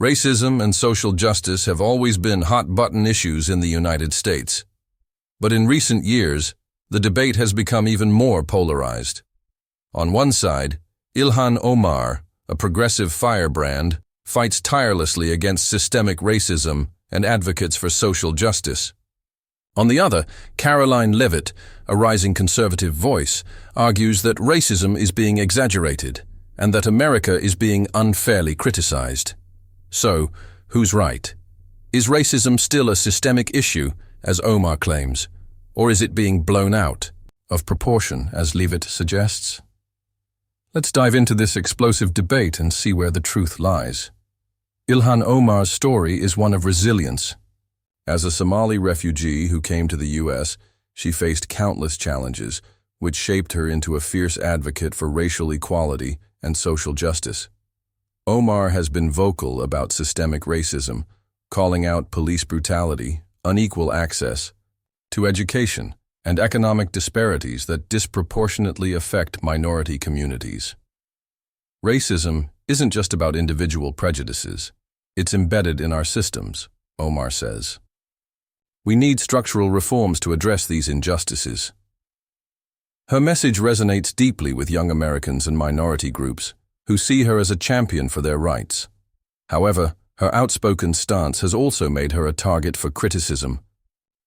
Racism and social justice have always been hot-button issues in the United States. But in recent years, the debate has become even more polarized. On one side, Ilhan Omar, a progressive firebrand, fights tirelessly against systemic racism and advocates for social justice. On the other, Karoline Leavitt, a rising conservative voice, argues that racism is being exaggerated and that America is being unfairly criticized. So, who's right? Is racism still a systemic issue, as Omar claims, or is it being blown out of proportion, as Leavitt suggests? Let's dive into this explosive debate and see where the truth lies. Ilhan Omar's story is one of resilience. As a Somali refugee who came to the U.S., she faced countless challenges, which shaped her into a fierce advocate for racial equality and social justice. Omar has been vocal about systemic racism, calling out police brutality, unequal access to education, and economic disparities that disproportionately affect minority communities. Racism isn't just about individual prejudices. It's embedded in our systems, Omar says. We need structural reforms to address these injustices. Her message resonates deeply with young Americans and minority groups who see her as a champion for their rights. However, her outspoken stance has also made her a target for criticism,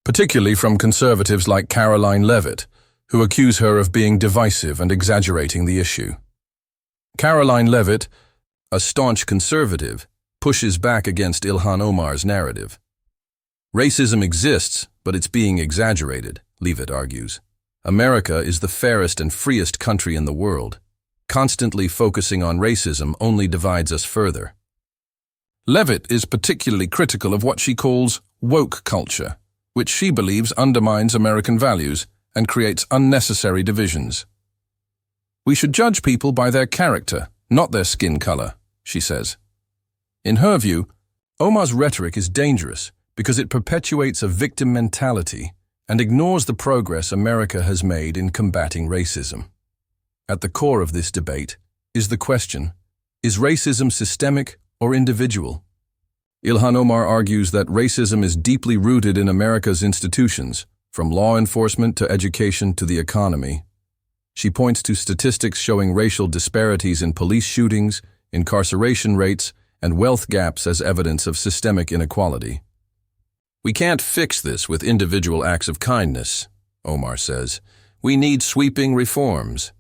particularly from conservatives like Karoline Leavitt, who accuse her of being divisive and exaggerating the issue. Karoline Leavitt, a staunch conservative, pushes back against Ilhan Omar's narrative. Racism exists, but it's being exaggerated, Leavitt argues. America is the fairest and freest country in the world. Constantly focusing on racism only divides us further. Leavitt is particularly critical of what she calls woke culture, which she believes undermines American values and creates unnecessary divisions. We should judge people by their character, not their skin color, she says. In her view, Omar's rhetoric is dangerous because it perpetuates a victim mentality and ignores the progress America has made in combating racism. At the core of this debate is the question, is racism systemic or individual? Ilhan Omar argues that racism is deeply rooted in America's institutions, from law enforcement to education to the economy. She points to statistics showing racial disparities in police shootings, incarceration rates, and wealth gaps as evidence of systemic inequality. We can't fix this with individual acts of kindness, Omar says. We need sweeping reforms.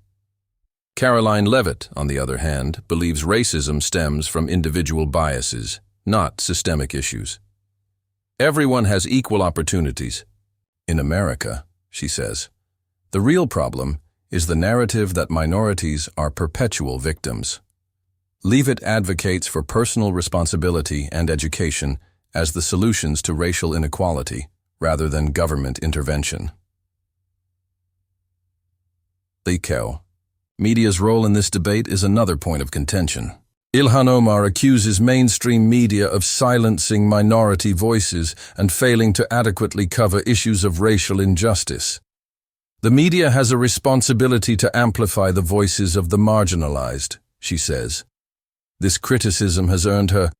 Karoline Leavitt, on the other hand, believes racism stems from individual biases, not systemic issues. Everyone has equal opportunities. In America, she says. The real problem is the narrative that minorities are perpetual victims. Leavitt advocates for personal responsibility and education as the solutions to racial inequality, rather than government intervention. Media's role in this debate is another point of contention. Ilhan Omar accuses mainstream media of silencing minority voices and failing to adequately cover issues of racial injustice. The media has a responsibility to amplify the voices of the marginalized, she says. This criticism has earned her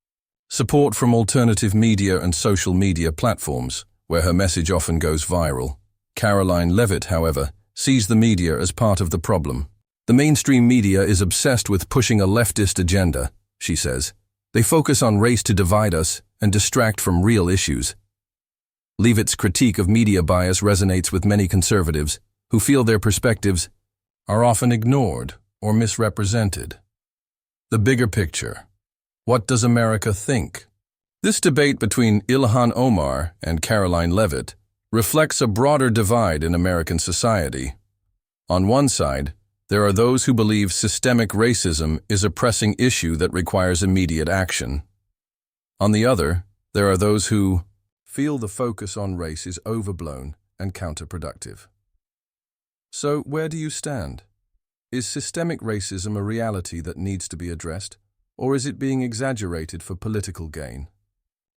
support from alternative media and social media platforms, where her message often goes viral. Karoline Leavitt, however, sees the media as part of the problem. The mainstream media is obsessed with pushing a leftist agenda, she says. They focus on race to divide us and distract from real issues. Leavitt's critique of media bias resonates with many conservatives who feel their perspectives are often ignored or misrepresented. The bigger picture. What does America think? This debate between Ilhan Omar and Karoline Leavitt reflects a broader divide in American society. On one side, there are those who believe systemic racism is a pressing issue that requires immediate action. On the other, there are those who feel the focus on race is overblown and counterproductive. So, where do you stand? Is systemic racism a reality that needs to be addressed, or is it being exaggerated for political gain?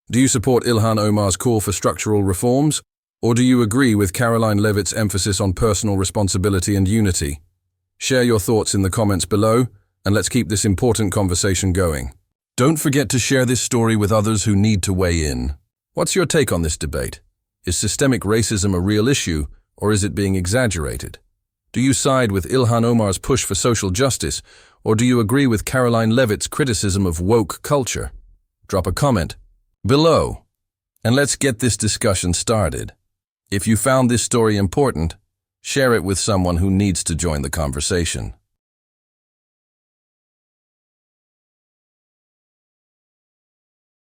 Do you support Ilhan Omar's call for structural reforms, or do you agree with Karoline Leavitt's emphasis on personal responsibility and unity? Share your thoughts in the comments below, and let's keep this important conversation going. Don't forget to share this story with others who need to weigh in. What's your take on this debate? Is systemic racism a real issue, or is it being exaggerated? Do you side with Ilhan Omar's push for social justice, or do you agree with Karoline Leavitt's criticism of woke culture? Drop a comment below, and let's get this discussion started. If you found this story important, share it with someone who needs to join the conversation.